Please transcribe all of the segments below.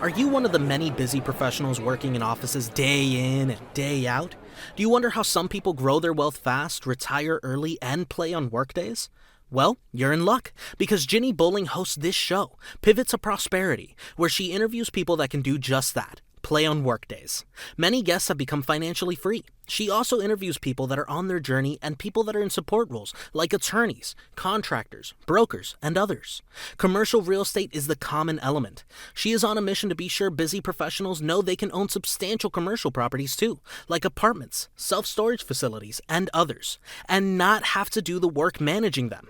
Are you one of the many busy professionals working in offices day in and day out? Do you wonder how some people grow their wealth fast, retire early, and play on workdays? Well, you're in luck, because Ginny Bolling hosts this show, Pivot to Prosperity, where she interviews people that can do just that. Play on workdays. Many guests have become financially free. She also interviews people that are on their journey and people that are in support roles, like attorneys, contractors, brokers, and others. Commercial real estate is the common element. She is on a mission to be sure busy professionals know they can own substantial commercial properties too, like apartments, self-storage facilities, and others, and not have to do the work managing them.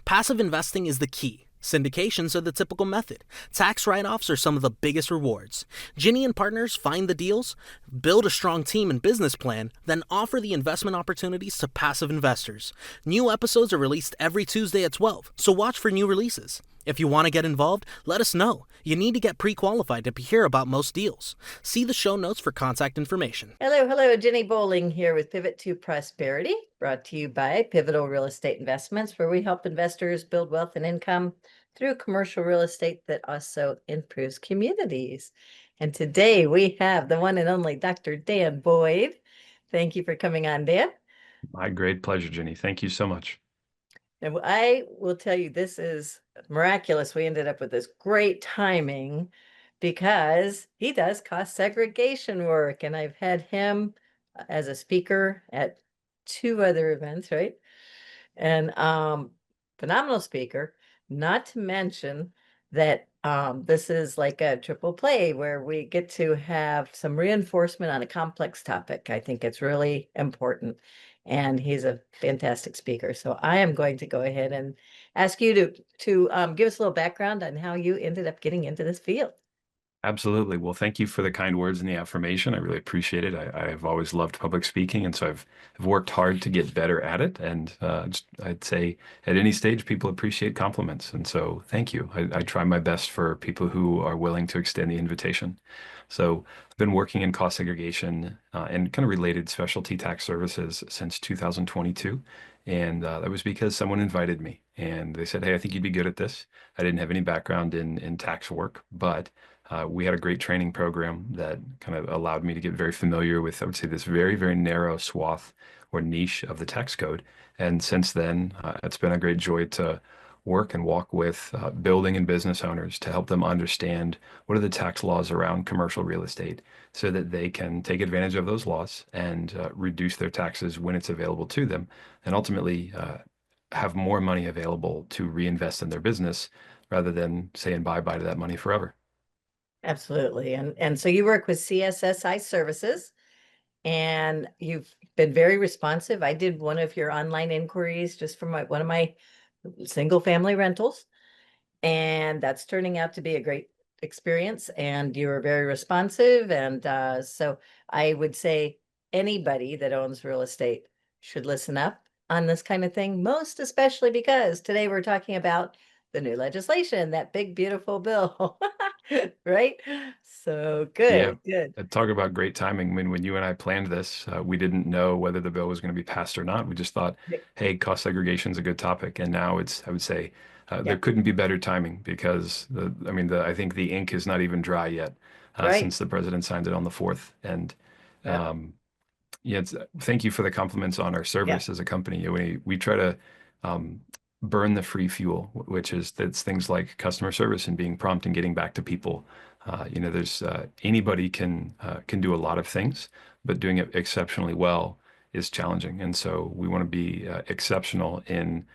Passive investing is the key. Syndications are the typical method. Tax write-offs are some of the biggest rewards. Ginny and partners find the deals, build a strong team and business plan, then offer the investment opportunities to passive investors. New episodes are released every Tuesday at 12, so watch for new releases. If you want to get involved, let us know. You need to get pre-qualified to hear about most deals. See the show notes for contact information. Hello, Ginny Bolling here with Pivot to Prosperity, brought to you by Pivotal Real Estate Investments, where we help investors build wealth and income through commercial real estate that also improves communities. And today we have the one and only Dr. Dan Boyd. Thank you for coming on, Dan. My great pleasure, Ginny. Thank you so much. And I will tell you, this is miraculous. We ended up with this great timing because he does cost segregation work. And I've had him as a speaker at 2 other events, right? And phenomenal speaker, not to mention that this is like a triple play where we get to have some reinforcement on a complex topic. I think it's really important. And he's a fantastic speaker. So I am going to go ahead and ask you to give us a little background on how you ended up getting into this field. Absolutely. Well, thank you for the kind words and the affirmation. I really appreciate it. I've always loved public speaking, and so I've worked hard to get better at it. And I'd say at any stage, people appreciate compliments. And so thank you. I try my best for people who are willing to extend the invitation. So I've been working in cost segregation and kind of related specialty tax services since 2022. And that was because someone invited me and they said, "Hey, I think you'd be good at this." I didn't have any background in tax work, but we had a great training program that kind of allowed me to get very familiar with, I would say, this very, very narrow swath or niche of the tax code. And since then, it's been a great joy to work and walk with building and business owners to help them understand what are the tax laws around commercial real estate so that they can take advantage of those laws and reduce their taxes when it's available to them, and ultimately have more money available to reinvest in their business rather than saying bye-bye to that money forever. Absolutely. And so you work with CSSI services and you've been very responsive. I did one of your online inquiries just from one of my single family rentals, and that's turning out to be a great experience. And you were very responsive. And so I would say anybody that owns real estate should listen up on this kind of thing, most especially because today we're talking about the new legislation, that big, beautiful bill. Right? So Yeah, good. talk about great timing. I mean, when you and I planned this, we didn't know whether the bill was going to be passed or not. We just thought, hey, cost segregation is a good topic. And now I would say, there Yeah, couldn't be better timing because I think the ink is not even dry yet right. since the president signed it on the 4th. And Yeah, yeah, thank you for the compliments on our yeah, service as a company. We try to um, burn the free fuel, which is that's things like customer service and being prompt and getting back to people. There's anybody can do a lot of things, but doing it exceptionally well is challenging. And so we want to be exceptional in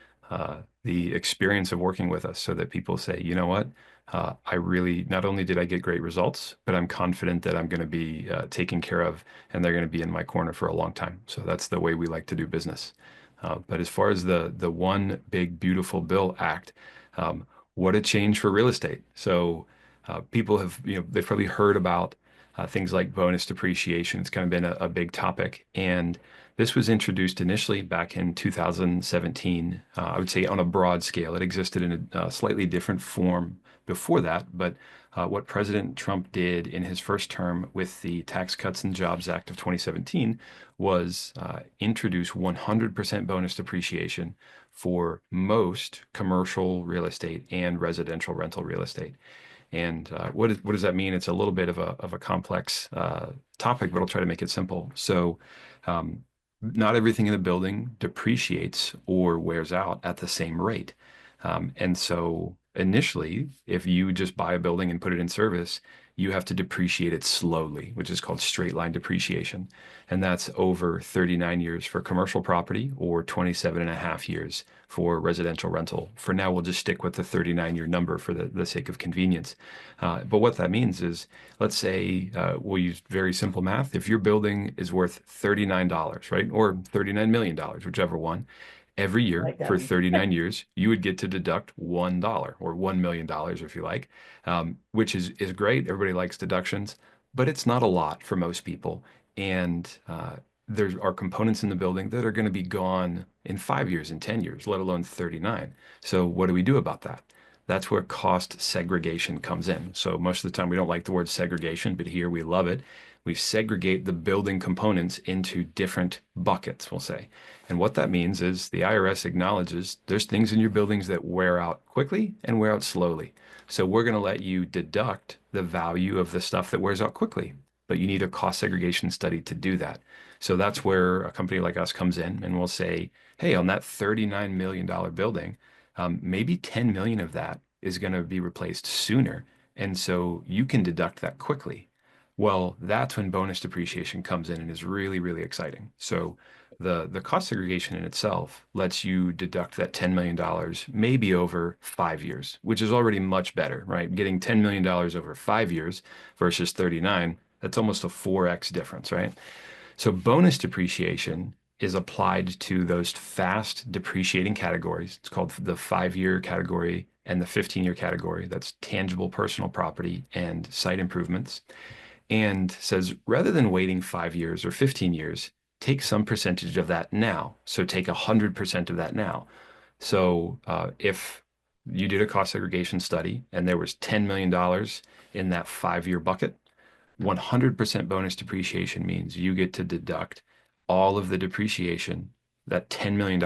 the experience of working with us, so that people say, you know what, I really not only did I get great results, but I'm confident that I'm going to be taken care of, and they're going to be in my corner for a long time. So that's the way we like to do business. But as far as the One Big Beautiful Bill Act, what a change for real estate. So people have, they've probably heard about things like bonus depreciation. It's kind of been a big topic. And this was introduced initially back in 2017, I would say on a broad scale. It existed in a slightly different form before that, but what President Trump did in his first term with the Tax Cuts and Jobs Act of 2017 was introduce 100% bonus depreciation for most commercial real estate and residential rental real estate. And what does that mean? It's a little bit of a complex topic, but I'll try to make it simple. So, um, not everything in the building depreciates or wears out at the same rate. And so initially, if you just buy a building and put it in service, you have to depreciate it slowly, which is called straight line depreciation. And that's over 39 years for commercial property or 27 and a half years for residential rental. For now, we'll just stick with the 39-year number for the sake of convenience. But what that means is, let's say we'll use very simple math. If your building is worth $39, right, or $39 million, whichever one, every I year like that for one. 39 years, you would get to deduct $1 or $1 million if you like, which is great. Everybody likes deductions, but it's not a lot for most people. And there are components in the building that are going to be gone in 5 years, in 10 years, let alone 39. So what do we do about that? That's where cost segregation comes in. So most of the time we don't like the word segregation, but here we love it. We segregate the building components into different buckets, we'll say. And what that means is the IRS acknowledges there's things in your buildings that wear out quickly and wear out slowly. So we're going to let you deduct the value of the stuff that wears out quickly, but you need a cost segregation study to do that. So that's where a company like us comes in and we'll say, hey, on that $39 million building, maybe 10 million of that is going to be replaced sooner. And so you can deduct that quickly. Well, that's when bonus depreciation comes in and is really, really exciting. So the cost segregation in itself lets you deduct that $10 million maybe over 5 years, which is already much better, right? Getting $10 million over 5 years versus 39, that's almost a 4x difference, right? So bonus depreciation is applied to those fast depreciating categories. It's called the 5 year category and the 15-year category. That's tangible personal property and site improvements. And says rather than waiting 5 years or 15 years, take some percentage of that now. So take 100% of that now. So if you did a cost segregation study and there was $10 million in that 5 year bucket, 100% bonus depreciation means you get to deduct all of the depreciation, that $10 million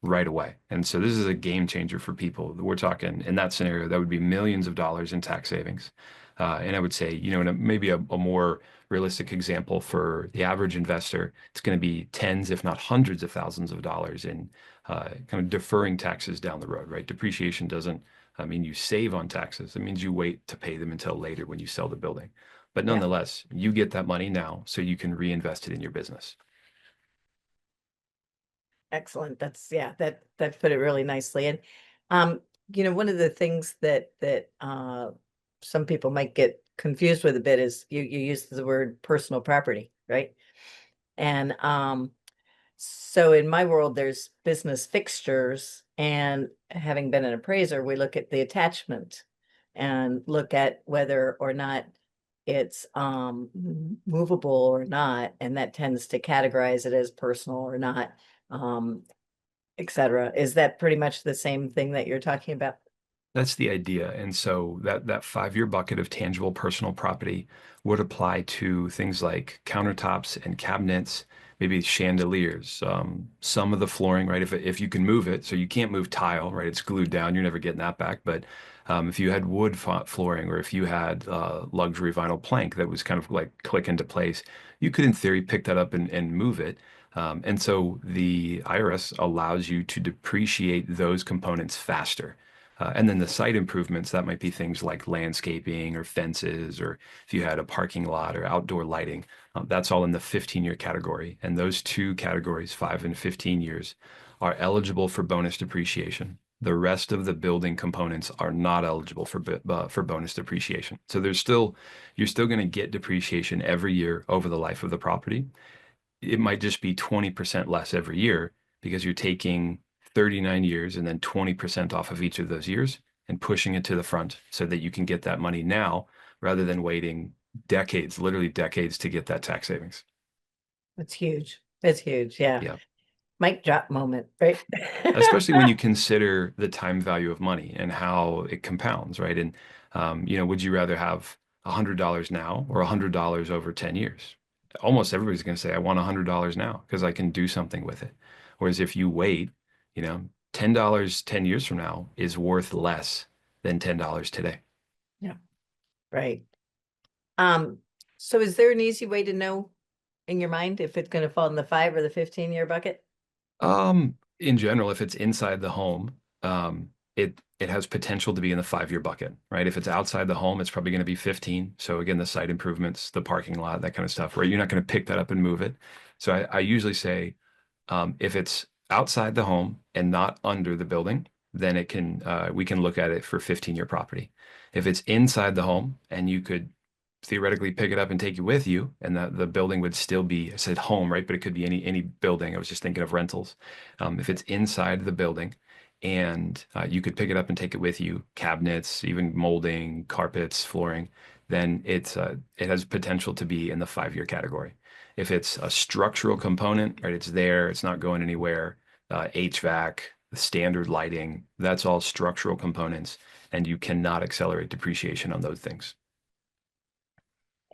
right away. And so this is a game changer for people. We're talking in that scenario, that would be millions of dollars in tax savings. And I would say, maybe a more realistic example for the average investor, it's going to be tens, if not hundreds of thousands of dollars in kind of deferring taxes down the road, right? Depreciation doesn't mean you save on taxes. It means you wait to pay them until later when you sell the building. But Yeah, nonetheless, you get that money now so you can reinvest it in your business. excellent. That's yeah, that put it really nicely. And um, one of the things that some people might get confused with a bit is you use the word personal property, right? And so in my world, there's business fixtures, and having been an appraiser, we look at the attachment and look at whether or not it's movable or not, and that tends to categorize it as personal or not, um, etc. Is that pretty much the same thing that you're talking about? That's the idea. And so that 5 year bucket of tangible personal property would apply to things like countertops and cabinets, maybe chandeliers, some of the flooring, right? If you can move it, so you can't move tile, right? It's glued down, you're never getting that back. But if you had wood flooring or if you had luxury vinyl plank that was kind of like click into place, you could in theory pick that up and move it. And so the IRS allows you to depreciate those components faster. And then the site improvements, that might be things like landscaping or fences, or if you had a parking lot or outdoor lighting, that's all in the 15-year category. And those two categories, 5 and 15 years, are eligible for bonus depreciation. The rest of the building components are not eligible for bonus depreciation. So you're still going to get depreciation every year over the life of the property. It might just be 20% less every year because you're taking 39 years and then 20% off of each of those years and pushing it to the front so that you can get that money now rather than waiting decades, literally decades to get that tax savings. It's huge. It's huge. Yeah. Yeah. Mic drop moment, right? Especially when you consider the time value of money and how it compounds, right? And, would you rather have $100 now or $100 over 10 years? Almost everybody's going to say, I want $100 now because I can do something with it. Whereas if you wait, you know, $10 10 years from now is worth less than $10 today. Yeah. Right. Um, so is there an easy way to know in your mind if it's going to fall in the 5 or the 15-year bucket? In general, if it's inside the home, it has potential to be in the 5-year bucket, right? If it's outside the home, it's probably going to be 15. So again, the site improvements, the parking lot, that kind of stuff, right? You're not going to pick that up and move it. So I usually say, if it's outside the home and not under the building, then we can look at it for 15-year property. If it's inside the home and you could theoretically pick it up and take it with you, and the building would still be, I said home, right? But it could be any building. I was just thinking of rentals. If it's inside the building and you could pick it up and take it with you, cabinets, even molding, carpets, flooring, then it has potential to be in the 5-year category. If it's a structural component, right, it's there, it's not going anywhere. HVAC, the standard lighting, that's all structural components, and you cannot accelerate depreciation on those things.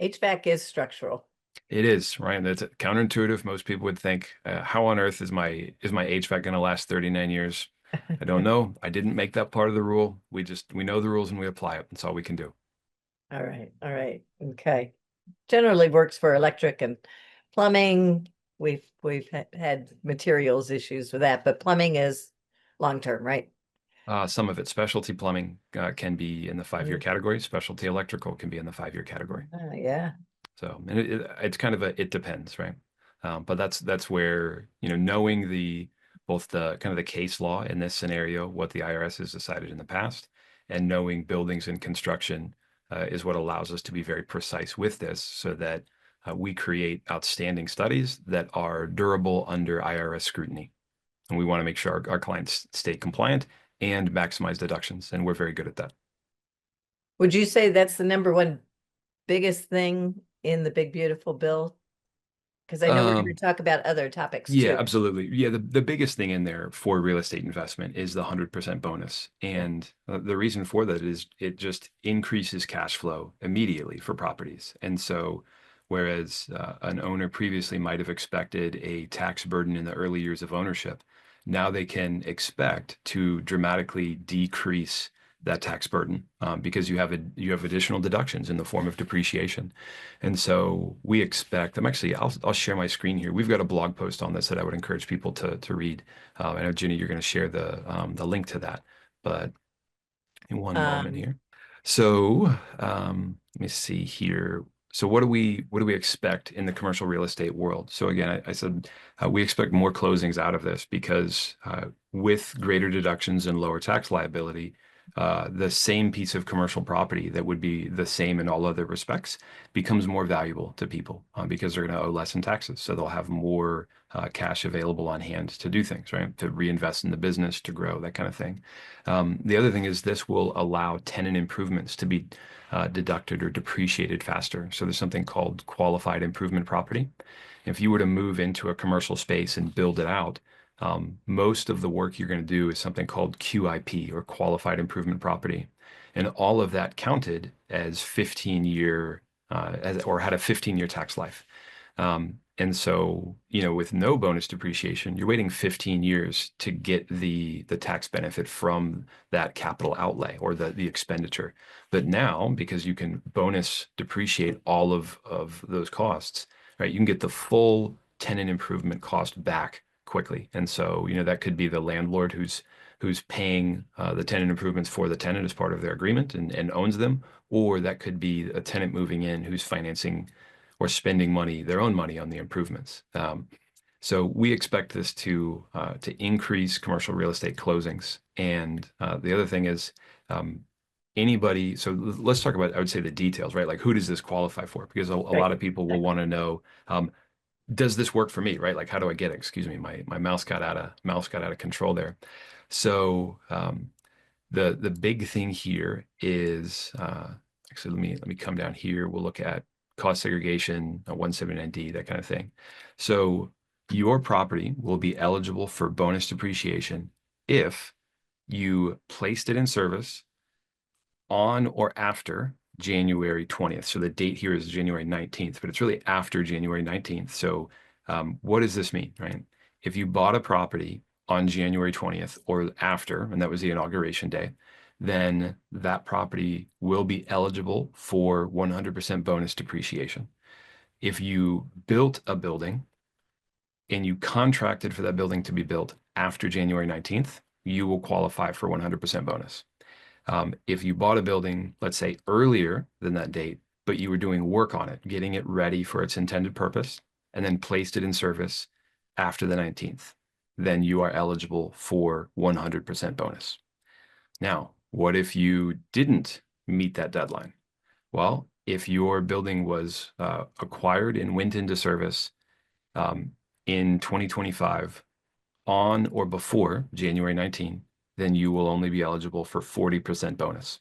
HVAC is structural. It is, right? That's counterintuitive. Most people would think, how on earth is my HVAC going to last 39 years? I don't know. I didn't make that part of the rule. We know the rules and we apply it. That's all we can do. All right, all right, okay. Generally works for electric and plumbing. We've had materials issues with that, but plumbing is long-term, right? Some of it, specialty plumbing, can be in the 5-year Mm. category. Specialty electrical can be in the 5-year category. Yeah. So, and it's kind of it depends, right? But that's where, knowing both the kind of the case law in this scenario, what the IRS has decided in the past, and knowing buildings and construction is what allows us to be very precise with this, so that we create outstanding studies that are durable under IRS scrutiny. And we want to make sure our clients stay compliant and maximize deductions, and we're very good at that. Would you say that's the number one biggest thing in the big beautiful bill? Because I know we're going to Um, talk about other topics Yeah, too. absolutely. Yeah, the biggest thing in there for real estate investment is the 100% bonus. Yeah. And the reason for that is it just increases cash flow immediately for properties. And so, whereas an owner previously might have expected a tax burden in the early years of ownership, now they can expect to dramatically decrease that tax burden, because you have additional deductions in the form of depreciation. And so we expect, I'll share my screen here. We've got a blog post on this that I would encourage people to read. I know, Ginny, you're going to share the link to that, but in one moment Um, here. So let me see here. So what do we expect in the commercial real estate world? So again, I said we expect more closings out of this because with greater deductions and lower tax liability, the same piece of commercial property that would be the same in all other respects becomes more valuable to people because they're going to owe less in taxes. So they'll have more cash available on hand to do things, right? To reinvest in the business, to grow, that kind of thing. The other thing is this will allow tenant improvements to be deducted or depreciated faster. So there's something called qualified improvement property. If you were to move into a commercial space and build it out, most of the work you're going to do is something called QIP, or qualified improvement property. And all of that counted as 15-year, or had a 15-year tax life. And so, with no bonus depreciation, you're waiting 15 years to get the tax benefit from that capital outlay or the expenditure. But now, because you can bonus depreciate all of those costs, right, you can get the full tenant improvement cost back quickly. And so, that could be the landlord who's paying the tenant improvements for the tenant as part of their agreement and owns them, or that could be a tenant moving in who's financing or spending their own money on the improvements. So we expect this to increase commercial real estate closings. And the other thing is, anybody. So let's talk about, I would say, the details, right? Like, who does this qualify for? Because a lot right. of people will want to know, does this work for me, right? Like, how do I get it? Excuse me, my mouse got out of control there. So the big thing here is actually, let me come down here. We'll look at cost segregation, 179D, that kind of thing. So your property will be eligible for bonus depreciation if you placed it in service on or after January 20th. So the date here is January 19th, but it's really after January 19th. So what does this mean, right? If you bought a property on January 20th or after, and that was the inauguration day, then that property will be eligible for 100% bonus depreciation. If you built a building and you contracted for that building to be built after January 19th, you will qualify for 100% bonus. If you bought a building, let's say earlier than that date, but you were doing work on it, getting it ready for its intended purpose, and then placed it in service after the 19th, then you are eligible for 100% bonus. Now, what if you didn't meet that deadline? Well, if your building was acquired and went into service um, in 2025 on or before January 19, then you will only be eligible for 40% bonus.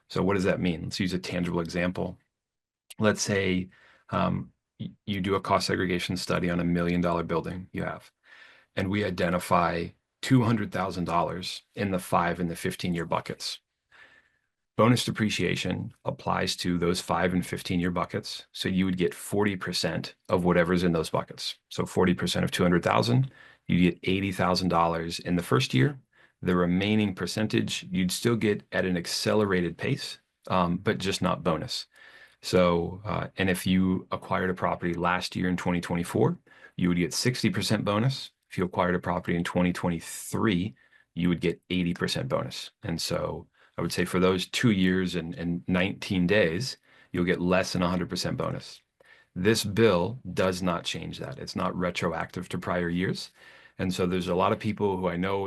So what does that mean? Let's use a tangible example. Let's say you do a cost segregation study on $1 million building you have, and we identify $200,000 in the 5 and the 15-year buckets. Bonus depreciation applies to those 5 and 15-year buckets. So you would get 40% of whatever's in those buckets. So 40% of 200,000, you get $80,000 in the first year. The remaining percentage you'd still get at an accelerated pace, but just not bonus. So, and if you acquired a property last year in 2024, you would get 60% bonus. If you acquired a property in 2023, you would get 80% bonus. And so I would say for those 2 years and 19 days, you'll get less than 100% bonus. This bill does not change that. It's not retroactive to prior years. And so there's a lot of people who I know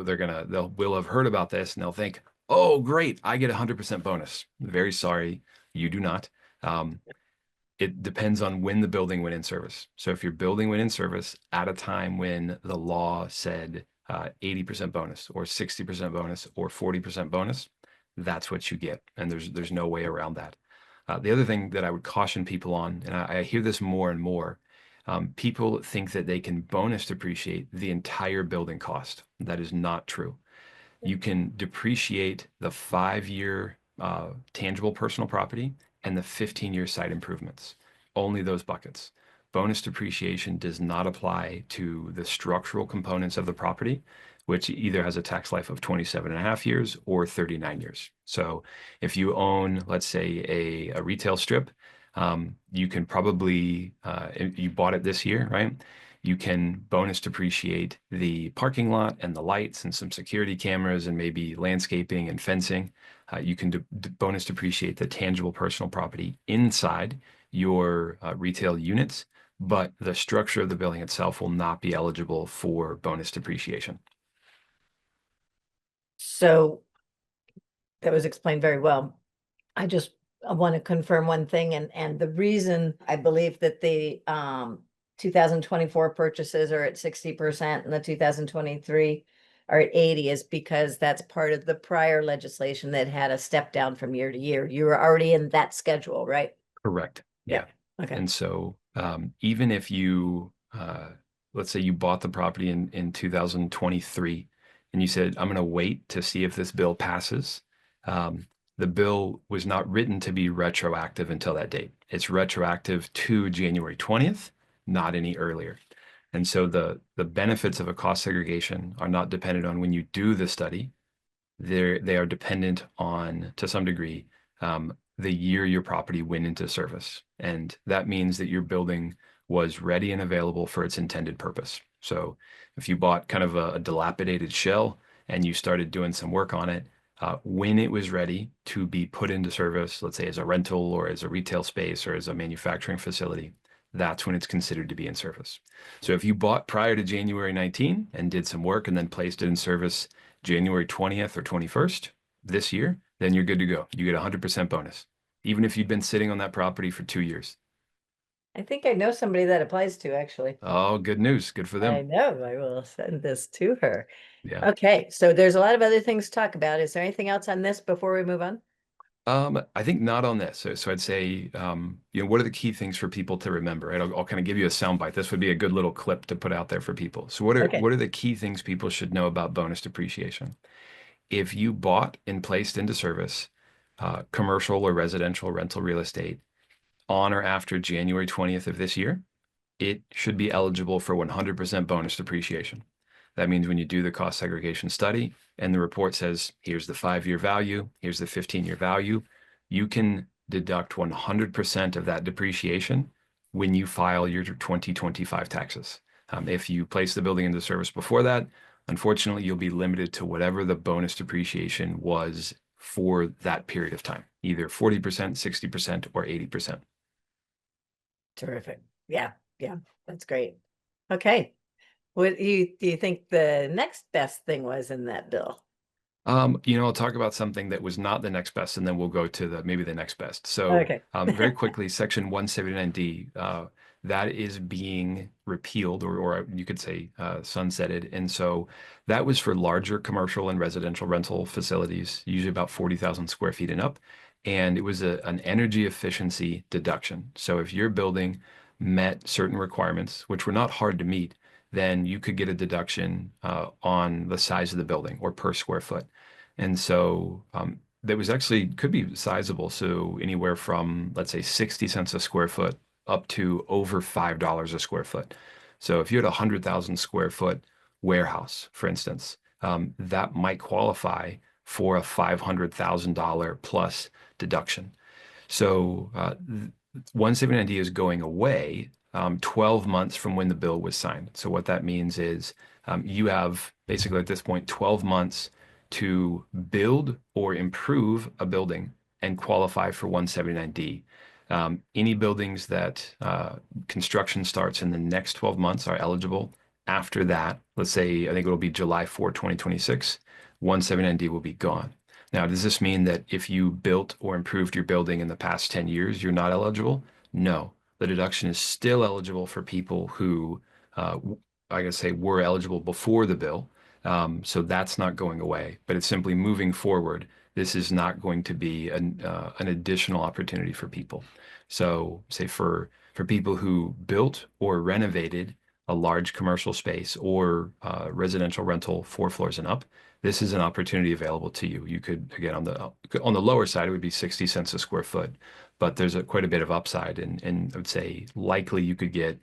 will have heard about this and they'll think, oh, great, I get 100% bonus. Very sorry, you do not. It depends on when the building went in service. So if your building went in service at a time when the law said 80% bonus or 60% bonus or 40% bonus, that's what you get. And there's no way around that. The other thing that I would caution people on, and I hear this more and more, people think that they can bonus depreciate the entire building cost. That is not true. You can depreciate the 5-year tangible personal property and the 15-year site improvements. Only those buckets. Bonus depreciation does not apply to the structural components of the property, which either has a tax life of 27 and a half years or 39 years. So if you own, let's say, a retail strip, you can probably, you bought it this year, right? You can bonus depreciate the parking lot and the lights and some security cameras and maybe landscaping and fencing. You can bonus depreciate the tangible personal property inside your retail units, but the structure of the building itself will not be eligible for bonus depreciation. So that was explained very well. I just want to confirm one thing, and the reason I believe that the 2024 purchases are at 60% and the 2023 are at 80 is because that's part of the prior legislation that had a step down from year to year. You were already in that schedule, right? Correct. Yeah. Okay. And so even if you, let's say you bought the property in 2023 and you said, I'm going to wait to see if this bill passes, the bill was not written to be retroactive until that date. It's retroactive to January 20th, not any earlier. And so the benefits of a cost segregation are not dependent on when you do the study. They are dependent on, to some degree, the year your property went into service. And that means that your building was ready and available for its intended purpose. So if you bought kind of a dilapidated shell and you started doing some work on it, when it was ready to be put into service, let's say as a rental or as a retail space or as a manufacturing facility, that's when it's considered to be in service. So if you bought prior to January 19 and did some work and then placed it in service January 20th or 21st this year, then you're good to go. You get 100% bonus, even if you've been sitting on that property for 2 years. I think I know somebody that applies to, actually. Oh, good news. Good for I them. know. I will send this to her. Yeah. Okay, so there's a lot of other things to talk about. Is there anything else on this before we move on? I think not on this. So I'd say, what are the key things for people to remember? Right? I'll kind of give you a soundbite. This would be a good little clip to put out there for people. So Okay. what are the key things people should know about bonus depreciation? If you bought and placed into service commercial or residential rental real estate on or after January 20th of this year, it should be eligible for 100% bonus depreciation. That means when you do the cost segregation study and the report says, here's the 5-year value, here's the 15-year value, you can deduct 100% of that depreciation when you file your 2025 taxes. If you place the building into service before that, unfortunately, you'll be limited to whatever the bonus depreciation was for that period of time, either 40%, 60%, or 80%. Terrific. Yeah, yeah, that's great. Okay. What do you think the next best thing was in that bill? I'll talk about something that was not the next best, and then we'll go to maybe the next best. So, Okay. very quickly, Section 179D, that is being repealed, or you could say sunsetted. And so that was for larger commercial and residential rental facilities, usually about 40,000 square feet and up. And it was an energy efficiency deduction. So if your building met certain requirements, which were not hard to meet, then you could get a deduction on the size of the building or per square foot. And so that was actually could be sizable. So anywhere from, let's say, 60 cents a square foot up to over $5 a square foot. So if you had a 100,000 square foot warehouse, for instance, that might qualify for a $500,000 plus deduction. So 179D is going away 12 months from when the bill was signed. So what that means is you have basically at this point 12 months to build or improve a building and qualify for 179D. Any buildings that construction starts in the next 12 months are eligible. After that, let's say, I think it'll be July 4, 2026, 179D will be gone. Now, does this mean that if you built or improved your building in the past 10 years, you're not eligible? No. The deduction is still eligible for people who, uh, I guess, say, were eligible before the bill. So that's not going away, but it's simply moving forward. This is not going to be an additional opportunity for people. So, say for people who built or renovated a large commercial space or residential rental 4 floors and up, this is an opportunity available to you. You could, again, on the lower side, it would be 60 cents a square foot, but there's quite a bit of upside, and I would say likely you could get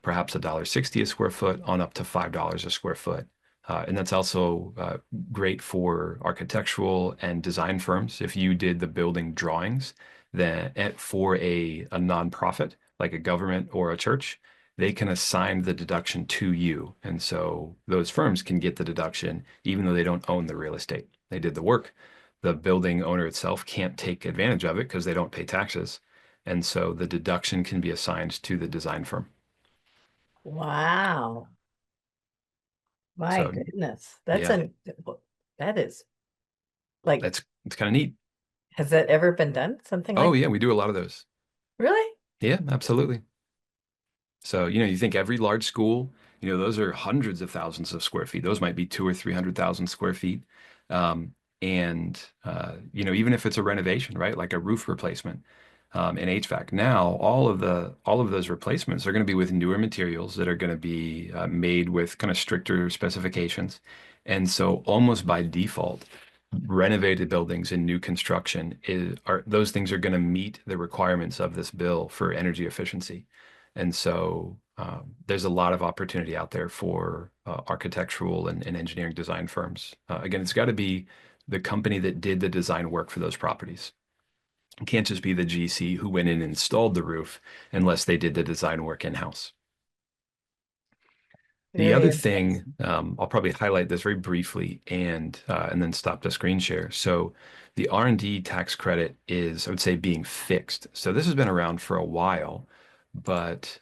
perhaps $1.60 a square foot on up to $5 a square foot. And that's also great for architectural and design firms. If you did the building drawings, then for a nonprofit like a government or a church, they can assign the deduction to you. And so those firms can get the deduction even though they don't own the real estate. They did the work. The building owner itself can't take advantage of it because they don't pay taxes. And so the deduction can be assigned to the design firm. Wow. My So goodness. yeah, That is like, it's kind of neat. has that ever been done? Something Oh like, yeah, we do a lot of those. really? Yeah, absolutely. So, you think every large school, those are hundreds of thousands of square feet. Those might be 2 or 300,000 square feet. And, even if it's a renovation, right, like a roof replacement, and HVAC, now all of those replacements are going to be with newer materials that are going to be made with kind of stricter specifications. And so almost by default, renovated buildings and new construction those things are going to meet the requirements of this bill for energy efficiency. And so there's a lot of opportunity out there for architectural and engineering design firms. Again, it's got to be the company that did the design work for those properties. It can't just be the GC who went in and installed the roof unless they did the design work in-house. The Very other interesting. thing, I'll probably highlight this very briefly and then stop the screen share. So the R&D tax credit is, I would say, being fixed. So this has been around for a while, but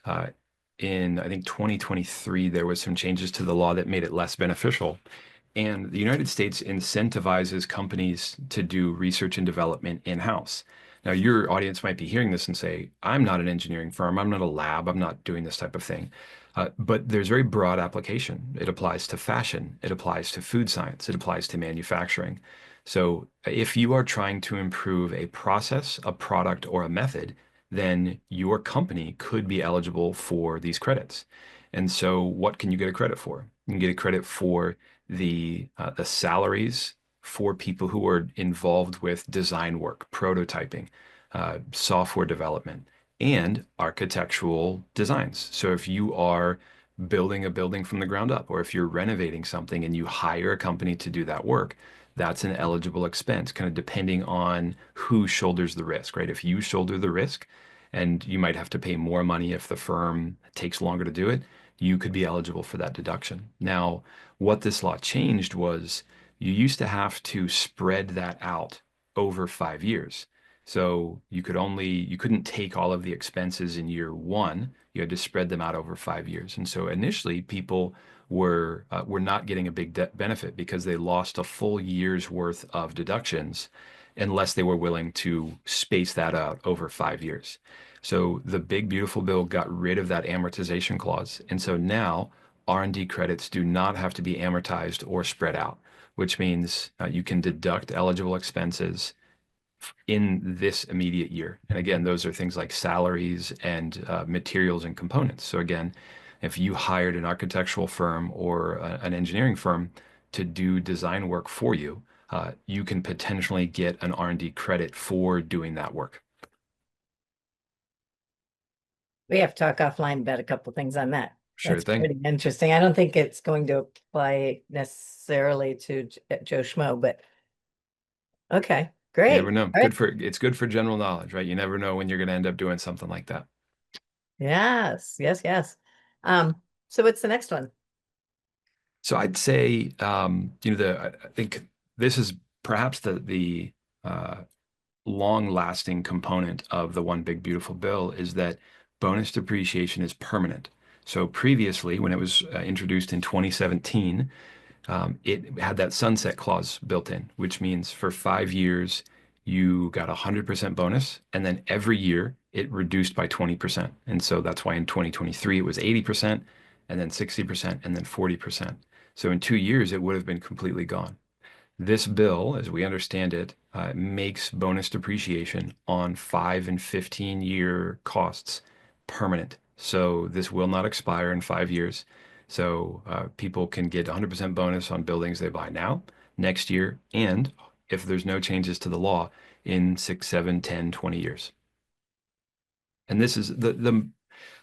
in I think 2023 there was some changes to the law that made it less beneficial. And the United States incentivizes companies to do research and development in-house. Now, your audience might be hearing this and say, I'm not an engineering firm, I'm not a lab, I'm not doing this type of thing. But there's very broad application. It applies to fashion, it applies to food science, it applies to manufacturing. So if you are trying to improve a process, a product, or a method, then your company could be eligible for these credits. And so what can you get a credit for? You can get a credit for the salaries for people who are involved with design work, prototyping, software development, and architectural designs. So if you are building a building from the ground up, or if you're renovating something and you hire a company to do that work, that's an eligible expense, kind of depending on who shoulders the risk, right? If you shoulder the risk and you might have to pay more money if the firm takes longer to do it, you could be eligible for that deduction. Now, what this law changed was you used to have to spread that out over 5 years. So you couldn't take all of the expenses in year one. You had to spread them out over 5 years. And so initially, people were not getting a big benefit because they lost a full year's worth of deductions unless they were willing to space that out over 5 years. So the big beautiful bill got rid of that amortization clause. And so now R&D credits do not have to be amortized or spread out, which means you can deduct eligible expenses in this immediate year. And again, those are things like salaries and materials and components. So again, if you hired an architectural firm or an engineering firm to do design work for you, you can potentially get an R&D credit for doing that work. We have to talk offline about a couple things on that. Sure That's thing. pretty interesting. I don't think it's going to apply necessarily to Joe Schmo, but okay, You never great. know. All right. It's good for general knowledge, right? You never know when you're going to end up doing something like that. Yes, yes, yes. So what's the next one? So I'd say, I think this is perhaps the uh, long-lasting component of the One Big Beautiful Bill is that bonus depreciation is permanent. So previously, when it was introduced in 2017, it had that sunset clause built in, which means for 5 years you got 100% bonus, and then every year it reduced by 20%. And so that's why in 2023 it was 80%, and then 60%, and then 40%. So in 2 years it would have been completely gone. This bill, as we understand it, makes bonus depreciation on 5 and 15-year costs permanent. So this will not expire in 5 years. So people can get 100% bonus on buildings they buy now, next year, and if there's no changes to the law, in 6, 7, 10, 20 years. And this is the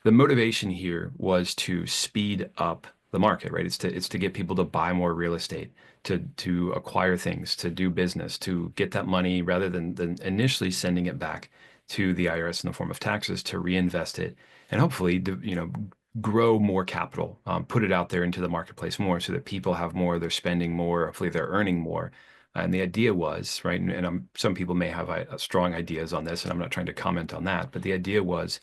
motivation here was to speed up the market, right? It's to get people to buy more real estate, to acquire things, to do business, to get that money rather than initially sending it back to the IRS in the form of taxes to reinvest it and hopefully grow more capital, put it out there into the marketplace more so that people have more, they're spending more, hopefully they're earning more. And the idea was, right, and some people may have strong ideas on this, and I'm not trying to comment on that, but the idea was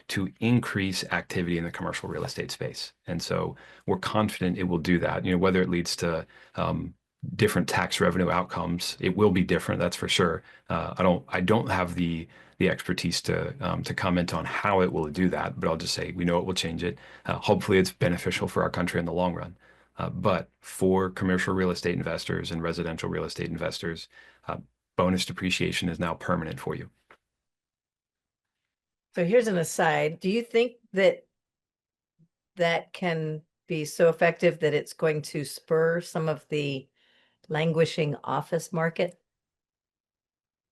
to increase activity in the commercial real estate space. And so we're confident it will do that. Whether it leads to different tax revenue outcomes, it will be different, that's for sure. I don't have the expertise to comment on how it will do that, but I'll just say we know it will change it. Hopefully, it's beneficial for our country in the long run. But for commercial real estate investors and residential real estate investors, uh, bonus depreciation is now permanent for you. So here's an aside. Do you think that that can be so effective that it's going to spur some of the languishing office market?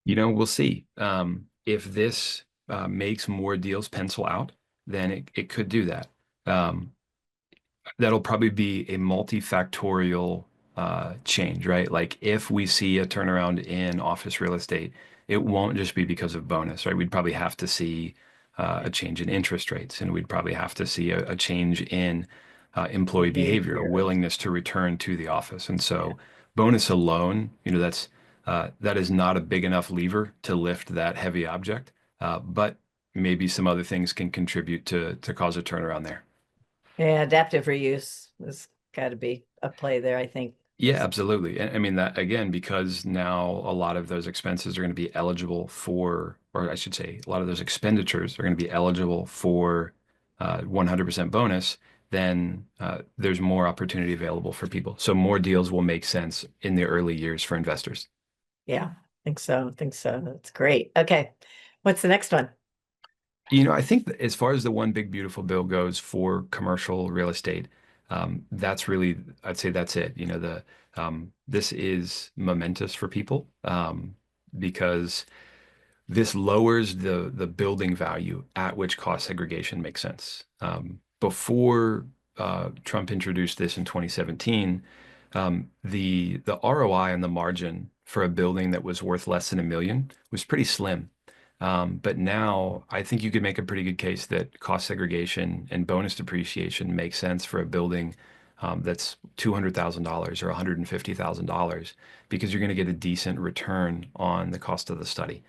We'll see. If this makes more deals pencil out, then it could do that. Um, that'll probably be a multifactorial change, right? Like if we see a turnaround in office real estate, it won't just be because of bonus, right? We'd probably have to see a change in interest rates, and we'd probably have to see a change in employee behavior, a Behavior. willingness to return to the office. And Yeah. so bonus alone, that is not a big enough lever to lift that heavy object, but maybe some other things can contribute to cause a turnaround there. Yeah, adaptive reuse has got to be a play there, I think. Yeah, absolutely. And I mean that again, because now a lot of those expenses are going to be eligible for, or I should say, a lot of those expenditures are going to be eligible for 100% bonus, then there's more opportunity available for people. So more deals will make sense in the early years for investors. Yeah, I think so. I think so. That's great. Okay. What's the next one? I think that as far as the One Big Beautiful Bill goes for commercial real estate, that's really, I'd say that's it. This is momentous for people because this lowers the building value at which cost segregation makes sense. Before Trump introduced this in 2017, the ROI on the margin for a building that was worth less than $1 million was pretty slim. But now I think you could make a pretty good case that cost segregation and bonus depreciation makes sense for a building that's $200,000 or $150,000 because you're going to get a decent return on the cost of the study.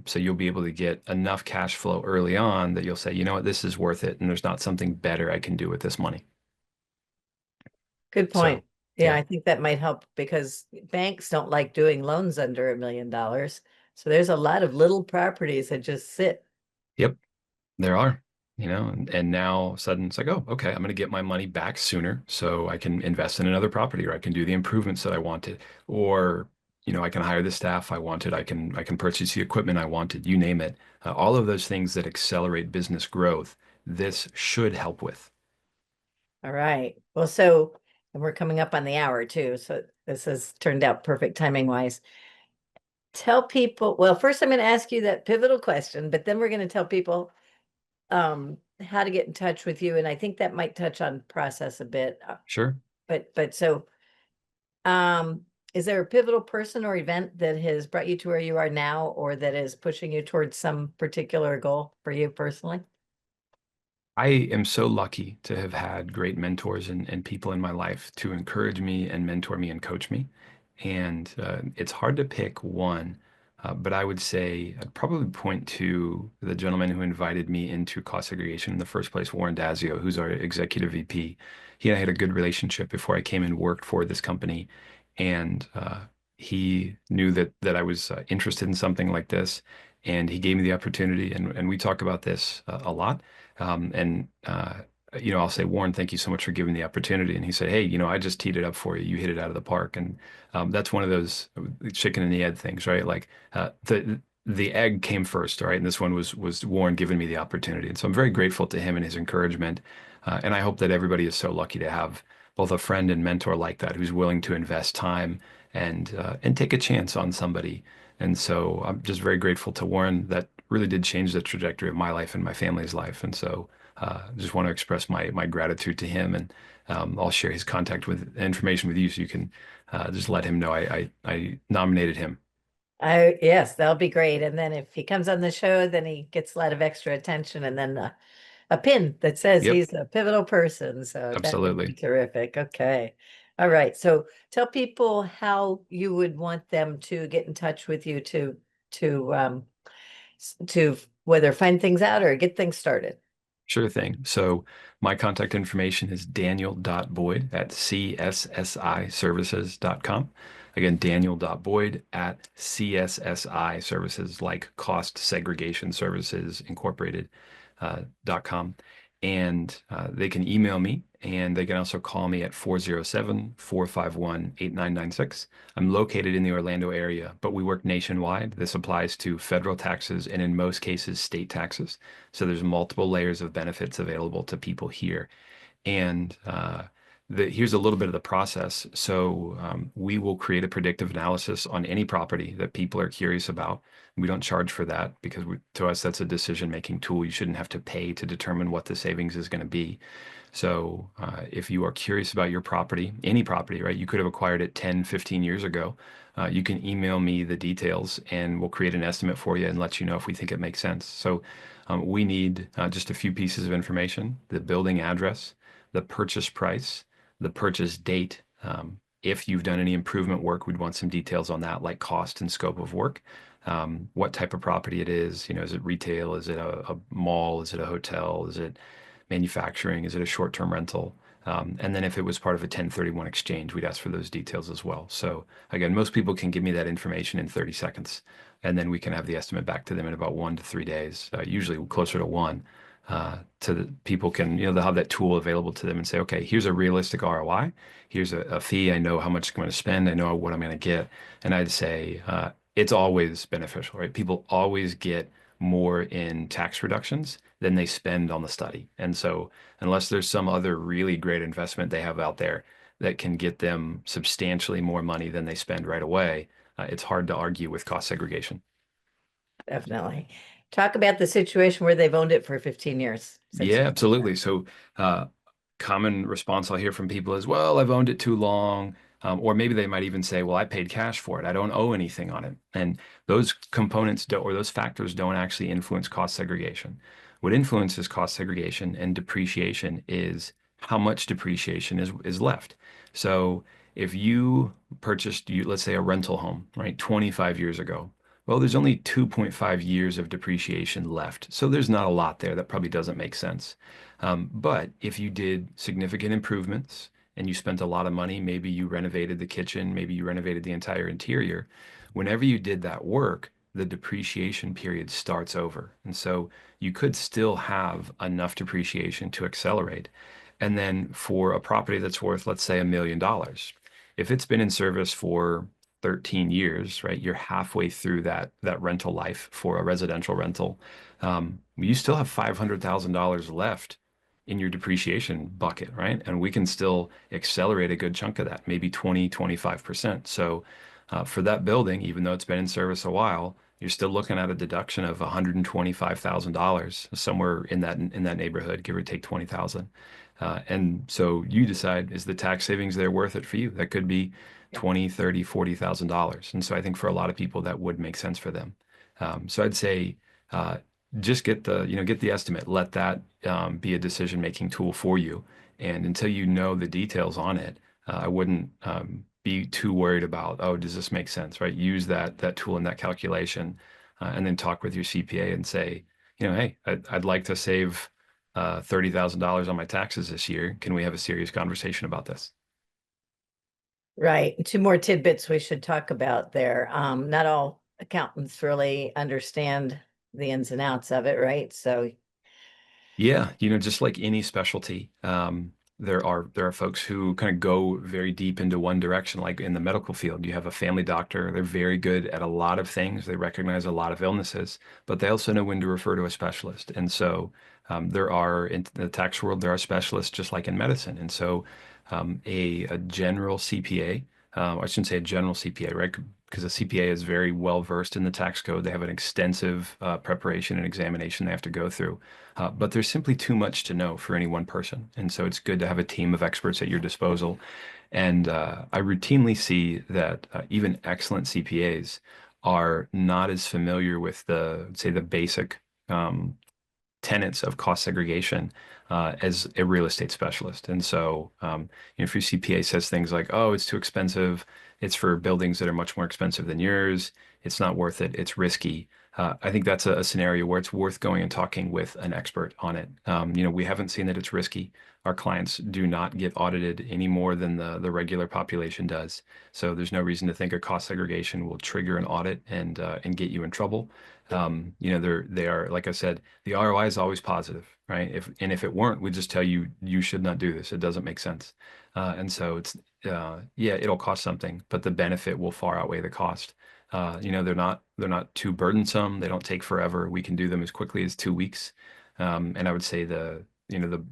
So you'll be able to get enough cash flow early on that you'll say, you know what, this is worth it, and there's not something better I can do with this money. Good So, point. Yeah, yeah, I think that might help because banks don't like doing loans under $1 million. So there's a lot of little properties that just sit. yep, there are, and now sudden it's like, oh, okay, I'm going to get my money back sooner so I can invest in another property or I can do the improvements that I wanted or I can hire the staff I wanted. I can purchase the equipment I wanted, you name it. All of those things that accelerate business growth, this should help with. All right. Well, so, and we're coming up on the hour too. So this has turned out perfect timing wise. Tell people, well, first I'm going to ask you that pivotal question, but then we're going to tell people how to get in touch with you. And I think that might touch on process a bit. Sure. But so um is there a pivotal person or event that has brought you to where you are now or that is pushing you towards some particular goal for you personally? I am so lucky to have had great mentors and people in my life to encourage me and mentor me and coach me. And it's hard to pick one, but I would say I'd probably point to the gentleman who invited me into cost segregation in the first place, Warren Dazio, who's our executive VP. He and I had a good relationship before I came and worked for this company. And he knew that I was interested in something like this. And he gave me the opportunity. And we talk about this a lot. And I'll say, Warren, thank you so much for giving the opportunity. And he said, hey, I just teed it up for you. You hit it out of the park. And that's one of those chicken and the egg things, right? Like the egg came first, all right? And this one was Warren giving me the opportunity. And so I'm very grateful to him and his encouragement. And I hope that everybody is so lucky to have both a friend and mentor like that who's willing to invest time and take a chance on somebody. And so I'm just very grateful to Warren. That really did change the trajectory of my life and my family's life. And so just want to express my gratitude to him. And I'll share his contact with information with you so you can just let him know I nominated him. Yes, that'll be great. And then if he comes on the show, then he gets a lot of extra attention and then a pin that says Yep, he's a pivotal person. So that would be absolutely. terrific. Okay. All right. So tell people how you would want them to get in touch with you to whether find things out or get things started. Sure thing. So my contact information is daniel.boyd at cssiservices.com. Again, daniel.boyd at CSSI services, like Cost Segregation Services Incorporated, .com. And they can email me and they can also call me at 407-451-8996. I'm located in the Orlando area, but we work nationwide. This applies to federal taxes and in most cases, state taxes. So there's multiple layers of benefits available to people here. And here's a little bit of the process. So we will create a predictive analysis on any property that people are curious about. We don't charge for that because to us, that's a decision-making tool. You shouldn't have to pay to determine what the savings is going to be. So if you are curious about your property, any property, right, you could have acquired it 10, 15 years ago. You can email me the details and we'll create an estimate for you and let you know if we think it makes sense. So we need just a few pieces of information: the building address, the purchase price, the purchase date. If you've done any improvement work, we'd want some details on that, like cost and scope of work. What type of property it is, is it retail? Is it a mall? Is it a hotel? Is it manufacturing? Is it a short-term rental? And then if it was part of a 1031 exchange, we'd ask for those details as well. So again, most people can give me that information in 30 seconds, and then we can have the estimate back to them in about 1 to 3 days, usually closer to one. To the people can, they'll have that tool available to them and say, okay, here's a realistic ROI. Here's a fee. I know how much I'm going to spend. I know what I'm going to get. And I'd say it's always beneficial, right? People always get more in tax reductions than they spend on the study. And so unless there's some other really great investment they have out there that can get them substantially more money than they spend right away, it's hard to argue with cost segregation. Definitely. Talk about the situation where they've owned it for 15 years since Yeah, you. absolutely. So common response I'll hear from people is, well, I've owned it too long. Or maybe they might even say, well, I paid cash for it. I don't owe anything on it. And those components don't, or those factors don't actually influence cost segregation. What influences cost segregation and depreciation is how much depreciation is left. So if you purchased, let's say a rental home, right, 25 years ago, well, there's only 2.5 years of depreciation left. So there's not a lot there. That probably doesn't make sense. But if you did significant improvements and you spent a lot of money, maybe you renovated the kitchen, maybe you renovated the entire interior, whenever you did that work, the depreciation period starts over. And so you could still have enough depreciation to accelerate. And then for a property that's worth, let's say, $1 million, if it's been in service for 13 years, right? You're halfway through that rental life for a residential rental. You still have $500,000 left in your depreciation bucket, right? And we can still accelerate a good chunk of that, maybe 20, 25%. So for that building, even though it's been in service a while, you're still looking at a deduction of $125,000, somewhere in that neighborhood, give or take 20,000. And so you decide, is the tax savings there worth it for you? That could be Yeah. 20, 30, $40,000. And so I think for a lot of people that would make sense for them. So I'd say uh, just get the estimate. Let that be a decision-making tool for you. And until you know the details on it, I wouldn't be too worried about, oh, does this make sense, right? Use that tool in that calculation, and then talk with your CPA and say, hey, I'd like to save $30,000 on my taxes this year. Can we have a serious conversation about this? Right. Two more tidbits we should talk about there. Not all accountants really understand the ins and outs of it, right? So, Yeah, just like any specialty, there are folks who kind of go very deep into one direction. Like in the medical field, you have a family doctor. They're very good at a lot of things. They recognize a lot of illnesses, but they also know when to refer to a specialist. And so there are in the tax world, there are specialists just like in medicine. And so a general CPA, I shouldn't say a general CPA, right? Because a CPA is very well versed in the tax code. They have an extensive preparation and examination they have to go through. But there's simply too much to know for any one person. And so it's good to have a team of experts at your disposal. And I routinely see that even excellent CPAs are not as familiar with say, the basic um, tenets of cost segregation as a real estate specialist. And so, if your CPA says things like, oh, it's too expensive, it's for buildings that are much more expensive than yours, it's not worth it, it's risky. I think that's a scenario where it's worth going and talking with an expert on it. We haven't seen that it's risky. Our clients do not get audited any more than the regular population does. So there's no reason to think a cost segregation will trigger an audit and get you in trouble. They are, like I said, the ROI is always positive, right? If it weren't, we'd just tell you you should not do this. It doesn't make sense. And so yeah, it'll cost something, but the benefit will far outweigh the cost. They're not too burdensome. They don't take forever. We can do them as quickly as 2 weeks. And I would say the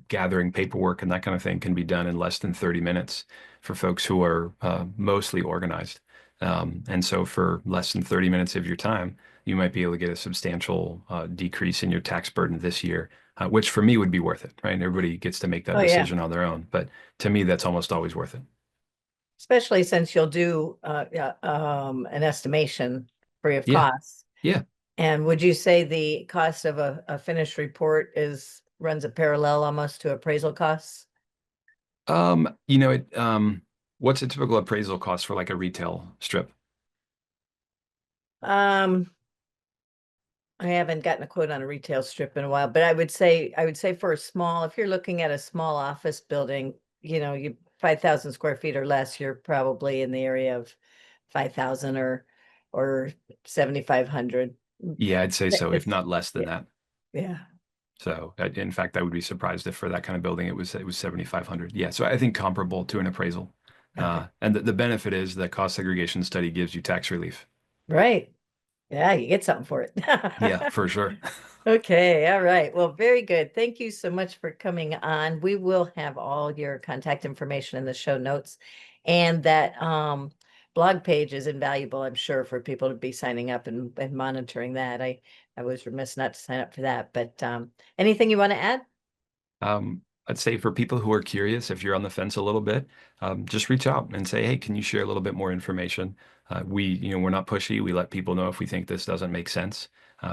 gathering paperwork and that kind of thing can be done in less than 30 minutes for folks who are mostly organized. And so for less than 30 minutes of your time, you might be able to get a substantial decrease in your tax burden this year, which for me would be worth it, right? Everybody gets to make that oh yeah, decision on their own, but to me, that's almost always worth it. especially since you'll do yeah, an estimation free of Yeah, costs. yeah. And would you say the cost of a finished report runs a parallel almost to appraisal costs? What's a typical appraisal cost for like a retail strip? Um, I haven't gotten a quote on a retail strip in a while, but I would say for a small, if you're looking at a small office building, you 5,000 square feet or less, you're probably in the area of 5,000 or 7,500. Yeah, I'd say so, if It's not less than yeah, that. yeah. So, in fact, I would be surprised if for that kind of building it was 7,500. Yeah, so I think comparable to an appraisal. Okay. And the benefit is that cost segregation study gives you tax relief. Right. Yeah, you get something for it. Yeah, for sure. Okay, all right. Well, very good. Thank you so much for coming on. We will have all your contact information in the show notes. And that blog page is invaluable, I'm sure, for people to be signing up and monitoring that. I was remiss not to sign up for that. But anything you want to add? I'd say for people who are curious, if you're on the fence a little bit, just reach out and say, hey, can you share a little bit more information? We're not pushy. We let people know if we think this doesn't make sense,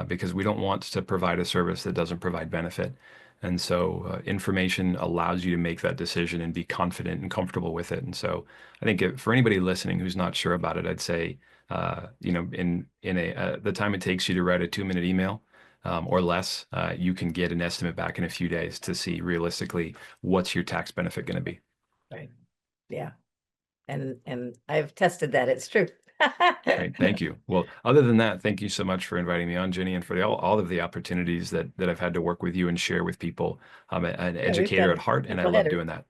because we don't want to provide a service that doesn't provide benefit. And so information allows you to make that decision and be confident and comfortable with it. And so I think for anybody listening who's not sure about it, I'd say, in the time it takes you to write a 2-minute email, or less, you can get an estimate back in a few days to see realistically what's your tax benefit going to be. Right. Yeah. And I've tested that. It's true. Great, thank you. Well, other than that, thank you so much for inviting me on, Ginny, and for all of the opportunities that I've had to work with you and share with people. I'm an Yeah, we've got educator at heart, and I triple love header. doing that.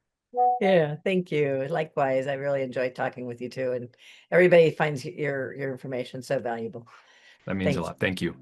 Yeah, thank you. Likewise, I really enjoyed talking with you too, and everybody finds your information so valuable. That means a Thanks. lot. Thank you.